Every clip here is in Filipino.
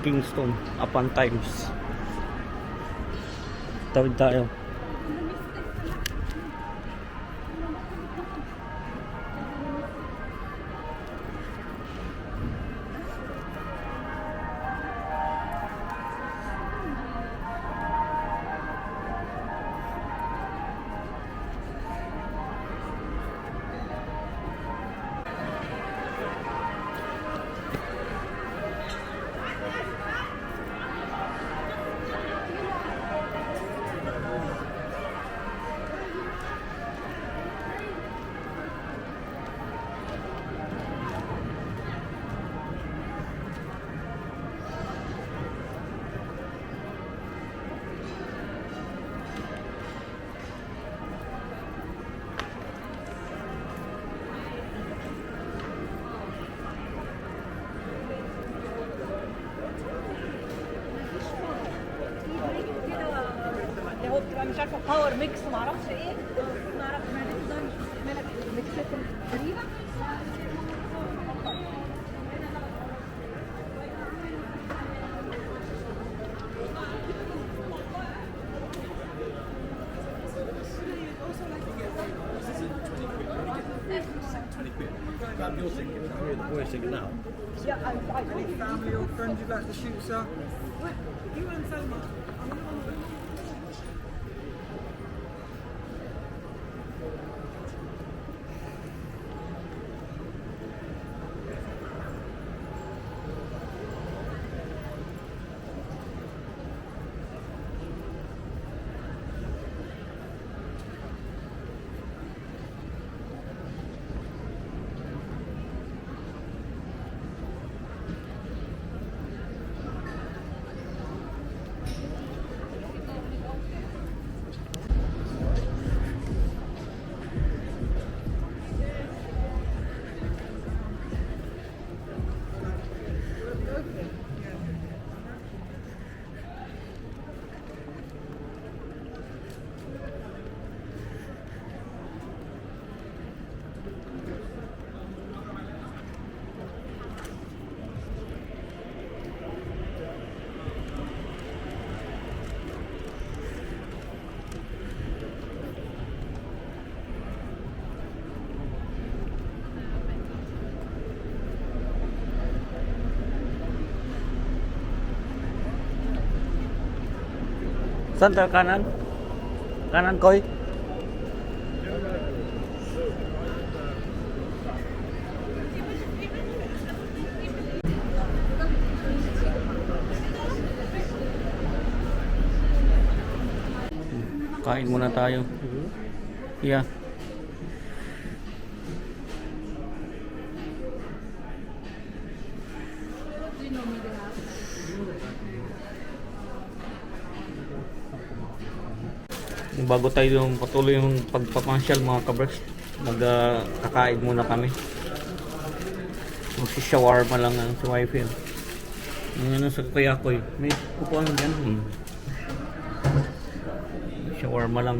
Kingston upon Times. Tawid tayo. هو بتبقى مش عارفه باور ميكس ما اعرفش ايه ما اعرف ما مالك ميكسات غريبه. You're thinking, the boys thinking now. Yeah, I Any family or friends you'd like to shoot, sir? you and Selma. Saan tayo? Kanan? Kanan, Koy? Kain muna tayo. Yeah. Bago tayo yung patuloy yung pagpapansyal mga kabreks, kakain muna kami. Magsi-shawarma lang ang si wife yun. Ano sa kuya ko may kukuha mo dyan. Shawarma lang.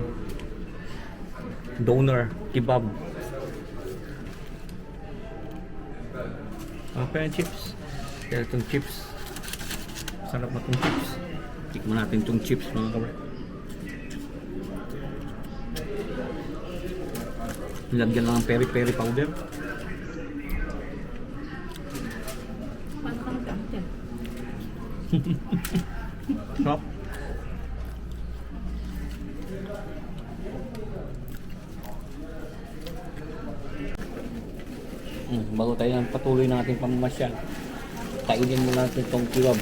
Doner, kebab. Okay, chips. Kaya itong chips. Sarap na itong chips. Tikman natin itong chips mga kabreks. Lagyan lang ng peri-peri powder. Sarap. Bago tayo patuloy ng ating pamamasyal, kainin muna natin itong kebab.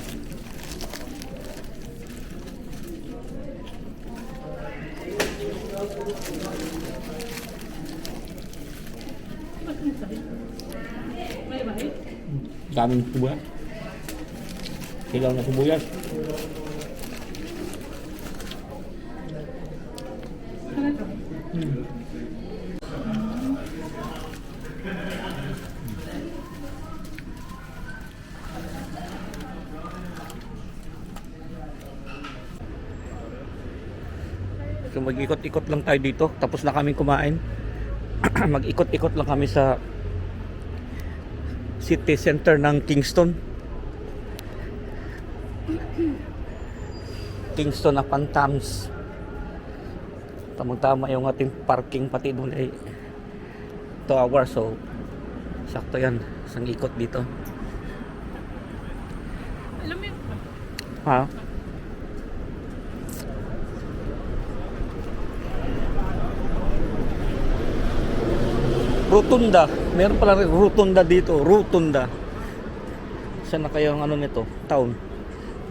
Daming sibuyas. Hilaw na sibuyas. So mag-ikot-ikot lang tayo dito. Tapos na kami kumain. Mag-ikot-ikot lang kami sa city center ng Kingston. Kingston upon Thames. Tamang-tama yung ating parking pati doon ay 2 hours, so sakto yan, isang ikot dito. Alam mo yun? Ha? Rotunda. Meron pala rin rotunda dito. Rotunda. Saan na kaya ang ano nito? Town.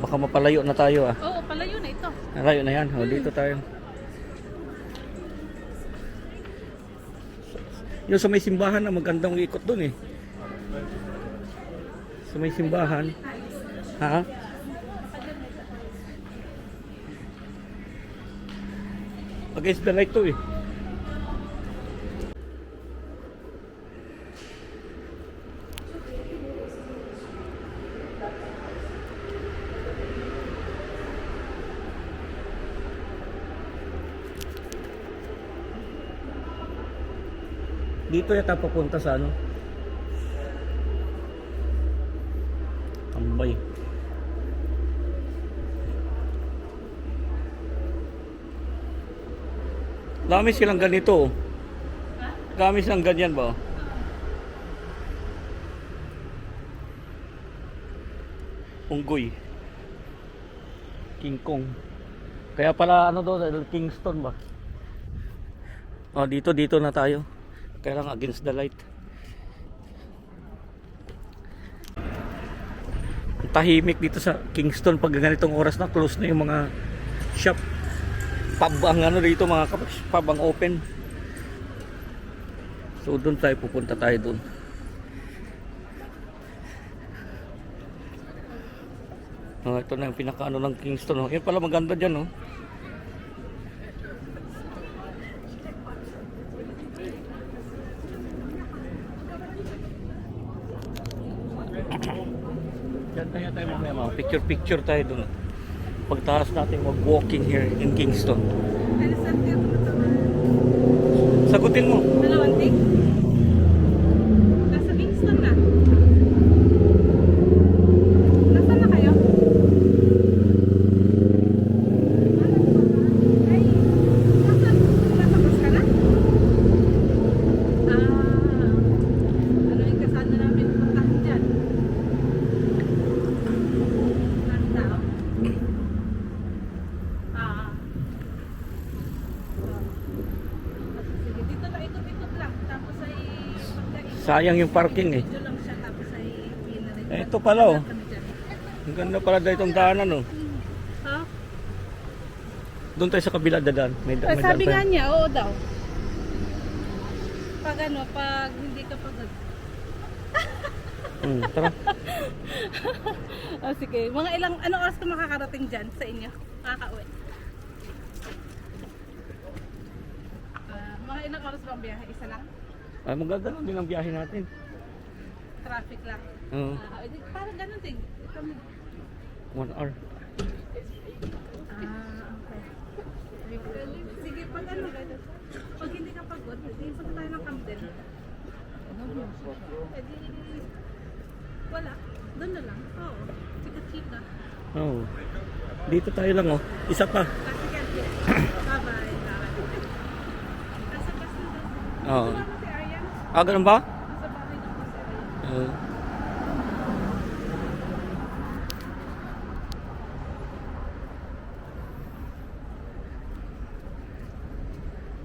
Baka mapalayo na tayo ah. Oo, palayo na ito. Malayo na yan. O, dito tayo. Yung sa may simbahan na magandang ikot dun eh. Sa may simbahan. Ha? Against the light to eh. Dito yata papunta sa ano? Tambay. Dami silang ganito. Dami silang ganyan ba? Unggoy. King Kong. Kaya pala ano doon, Kingston ba? Oh, dito na tayo. Kaya lang against the light. Tahimik dito sa Kingston pag ganitong oras na, close na yung mga shop. Pub ang ano dito mga kapatid, pub ang open. So doon tayo, pupunta tayo doon. Oh, ito na yung pinaka ano ng Kingston. Oh. Yan pala maganda dyan. Oh. Diyan tayo mamaya mga picture tayo doon. Pagtaas natin mag-walking here in Kingston. Ano saan kayo pumunta? Sagutin mo. Dalawang ting? Nasa Kingston na. Nasaan na kayo? Ay, nasaan? Natapos ka na? Ano yung kasana namin puntahan dyan? Tao? Sige, dito tayo ikot-ikot lang. Tapos ay pagka-ikot. Sayang yung parking eh. Dito lang siya. Tapos ay pinarin. Eh, ito pala oh. Kami dyan. Ang ganda pala dahil itong daanan oh. Ha? Doon tayo sa kabila dadaan. May Sabi daan nga tayo. niya, oo daw. Pag ano, pag hindi ka pagod. Tara. Oh, sige. Mga anong oras ka makakarating dyan sa inyo? Makaka-uwi? Mga ilang oras bang biyahe? Isa lang? Ay, maganda lang din ang biyahe natin. Traffic lang? Oo. Parang ganun din. Ito mo. 1 hour. Okay. Sige, pag ano, pag hindi ka pagod, hindi punta tayo ng Camden. Eh di, wala. Doon na lang. Oo. Chika-chika. Oh. Dito tayo lang oh. Isa pa. Sige. Bye-bye. Nasa bus na daw. Oo. Sumama si Aryan. Ah, ganun ba? Nasa bahay na po si Aryan. Oo.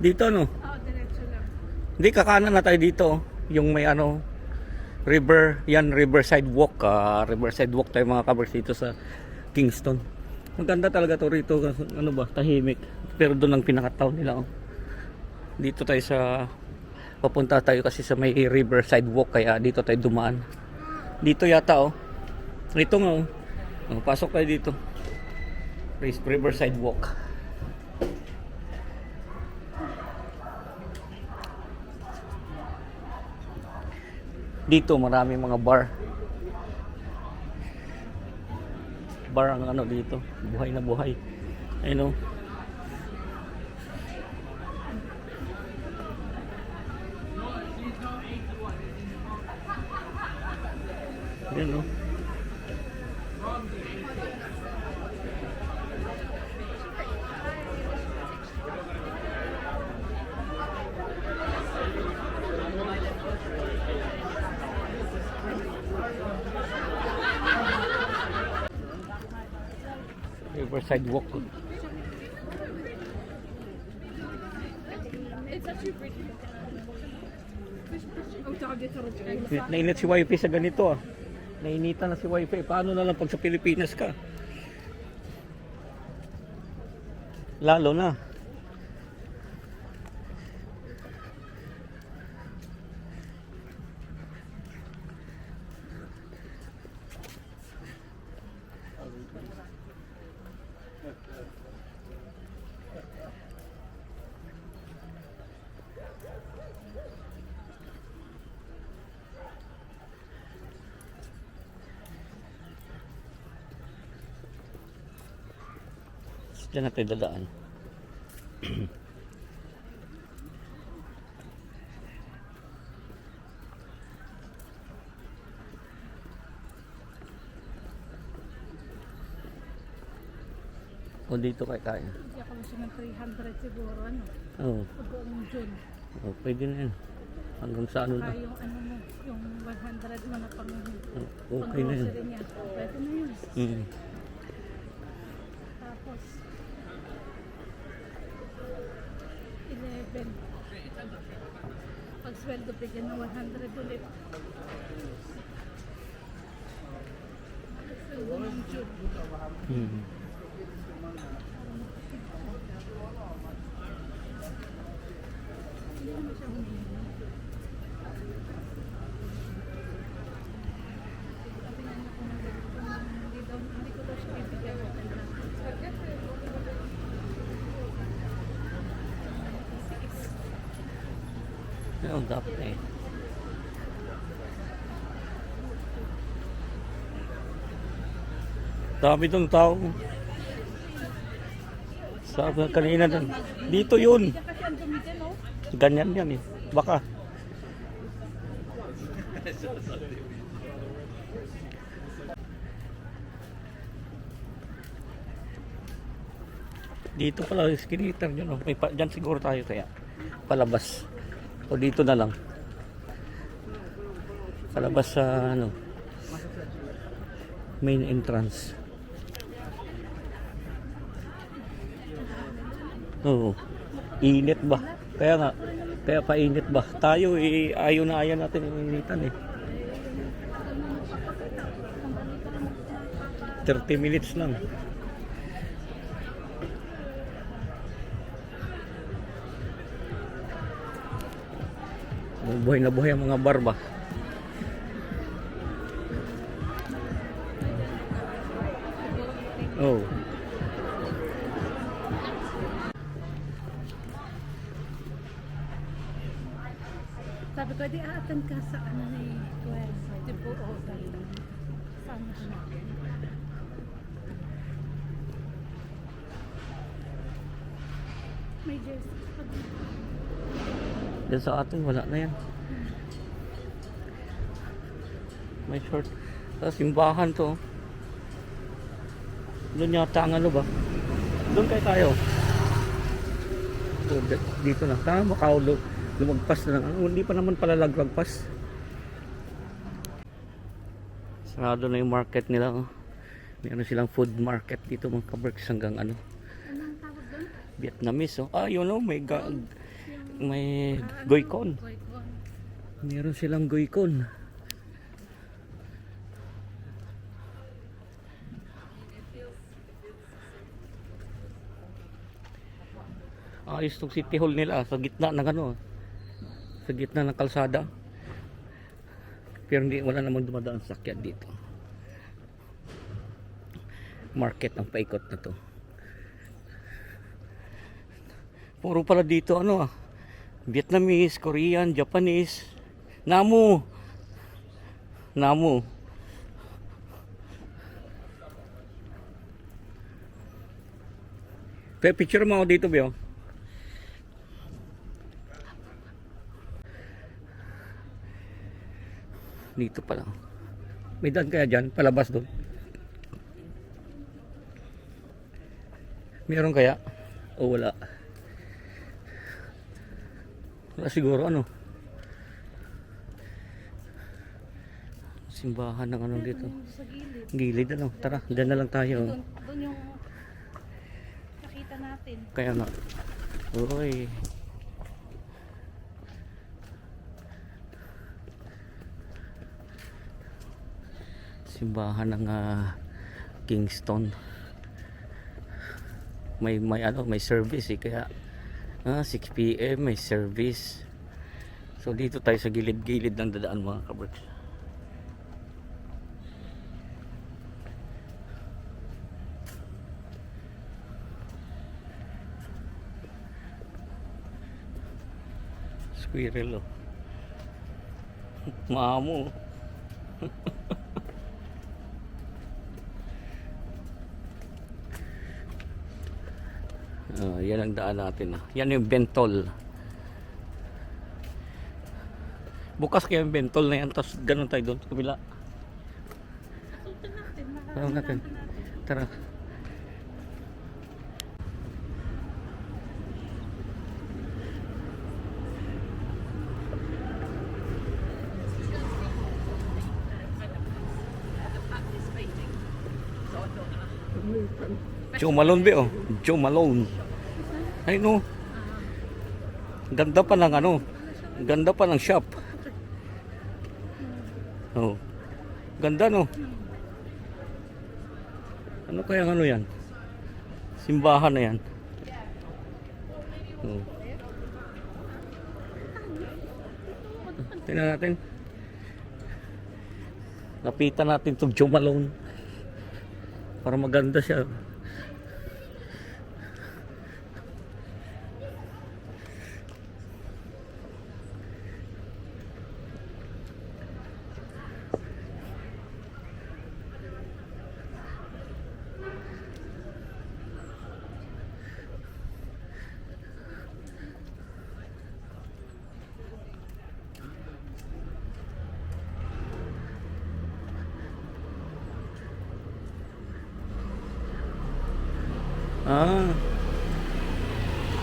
Dito no. Oo, diretso lang. Hindi, kakanan na tayo dito. Yung may ano, river, yan, Riverside Walk. Riverside Walk tayo mga kabers dito sa Kingston. Maganda talaga to rito. Ano ba, tahimik. Pero doon ang pinaka-town nila. Oh. Dito tayo sa, papunta tayo kasi sa may Riverside Walk. Kaya dito tayo dumaan. Dito yata oh. Ito nga oh. Oh, pasok tayo dito. Riverside Walk. Dito marami mga bar. Bar ang ano dito. Buhay na buhay. Ayun oh. Ayun oh. Riverside Walk. It's actually pretty. Oh, target ka rin. Nainit si Wifi sa ganito ah. Nainitan na si Wifi. Paano na lang pag sa Pilipinas ka? Lalo na. Diyan natin dadaan. O dito kaya kaya. Hindi ako gusto ng 300 siguro, ano? Oo. Buong June. Oh, pwede na yan. Hanggang sa ano na. Saka yung ano mo, yung 100 mo na pang Okay na yan. grocery niya. Pwede na yun. Mm. Tapos, 11. Pag sweldo, bigyan ng 100 ulit. Sweldo ng June. Mm. Hindi naman siya humihingi. Sabi nga niya kung hindi ko daw siya bibigyan ng 96. Ayun, dapat na eh. Dami doon tao. Sabi kanina doon. Dito yun. Diyan kasi ang dumi din, oh. Ganyan yan eh. Baka. Dito pala yung skinitter dyan. Oh. May dyan siguro tayo kaya. Palabas. O dito na lang. Palabas sa ano. Main entrance. Oo. Init ba? Kaya nga. Kaya painit ba? Tayo eh, ayaw na ayaw natin initan eh. 30 minutes lang. Buhay na buhay ang mga barba. Oh. Sabi ko, di aatan ka sa ano ni Gwen. Di po, oh, dahil sana hanapin. May jersey. Diyan sa atin wala na yan. May short. Tapos yung bahan to. Doon yata ang ano ba? Doon kayo tayo. So, dito na. Tama ba lumagpas na lang. Hindi pa naman pala lagpas. Sarado na yung market nila. Oh. Meron silang food market dito mga kaberks hanggang ano. Anong tawag doon? Vietnamese. Oh. Ah, you know, may goikon. Goikon. Meron silang goikon. Ayos tong city hall nila sa gitna ng ano, sa gitna ng kalsada. Pero hindi, wala namang dumadaan sakyan dito. Market ang paikot na to. Puro pala dito ano Vietnamese, Korean, Japanese, Namu. Kaya picture mo ako dito, Bio. Dito pa lang. May daan kaya dyan, palabas doon. Meron kaya? O wala? Wala siguro ano. Simbahan ng ano dito. Sa gilid. Gilid ano. Tara, dyan na lang tayo. Doon yung Lapitan natin. Kaya nga. Uy. Simbahan ng Kingston. May service eh, kaya 6 PM may service. So dito tayo sa gilid-gilid ng dadaan mga kabricks. Squirrel oh. Mamo. Yan ang daan natin. Yan yung Bentol. Bukas kaya yung Bentol na yan. Tapos ganun tayo doon sa kabila. Sultan natin. Tara natin. Tara. Joe Malone ba oh? Joe Malone. Ay no. Ganda pa ng ano. Ganda pa ng shop. Oh. Ganda no. Ano kaya ano yan? Simbahan na yan. Oh. Tingnan natin. Lapitan natin itong Joe Malone. Para maganda siya.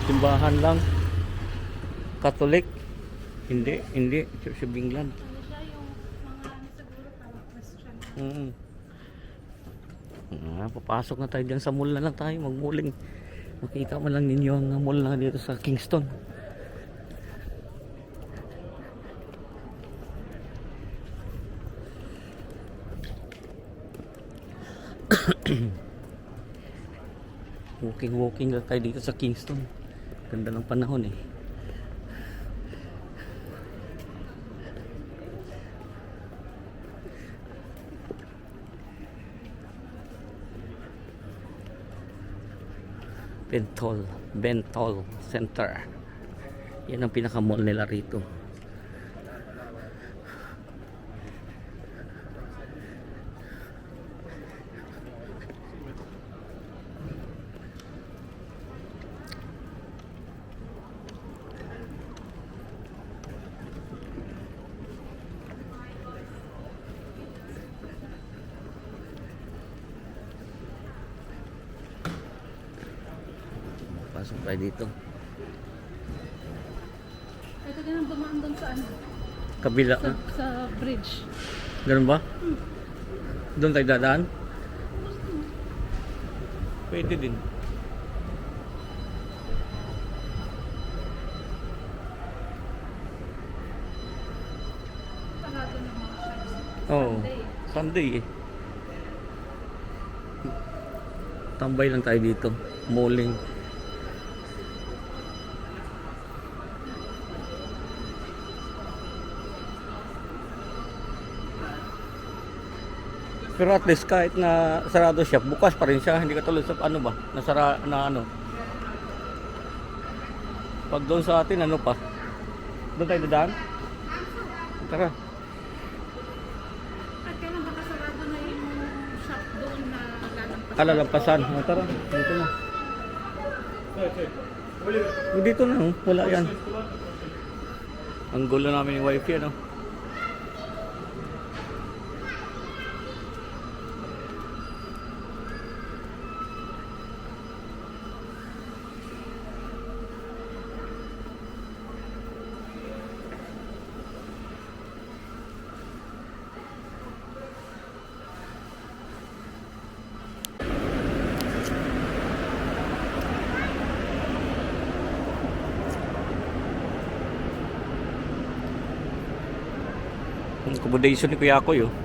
Simbahan lang. Catholic. Hindi. Church of England. Ano siya yung mga siguro parang Christian. Papasok na tayo dyan sa mall na lang tayo. Magmuling. Makita mo lang ninyo ang mall na dito sa Kingston. Walking lang tayo dito sa Kingston. Ganda ng panahon eh. Bentol Center. Yan ang pinaka-mall nila rito. Pasok tayo dito. Ito din ang dumaan doon sa ano? Kabila. Sa bridge. Ganun ba? Doon tayo dadaan? Pwede din. Sarado ng mga shops. Oo. Sunday eh. Tambay lang tayo dito. Malling. Pero at least kahit na sarado siya, bukas pa rin siya. Hindi katulad sa ano ba? Nasara na ano. Pag doon sa atin, ano pa? Doon tayo dadaan? Tara. At kailan baka sarado na yung shop doon na lalampasan? Alalampasan. Tara, dito na. Dito na, oh. Wala yan. Ang gulo namin yung wifi, ano? accommodation ni Kuya Koy, oh.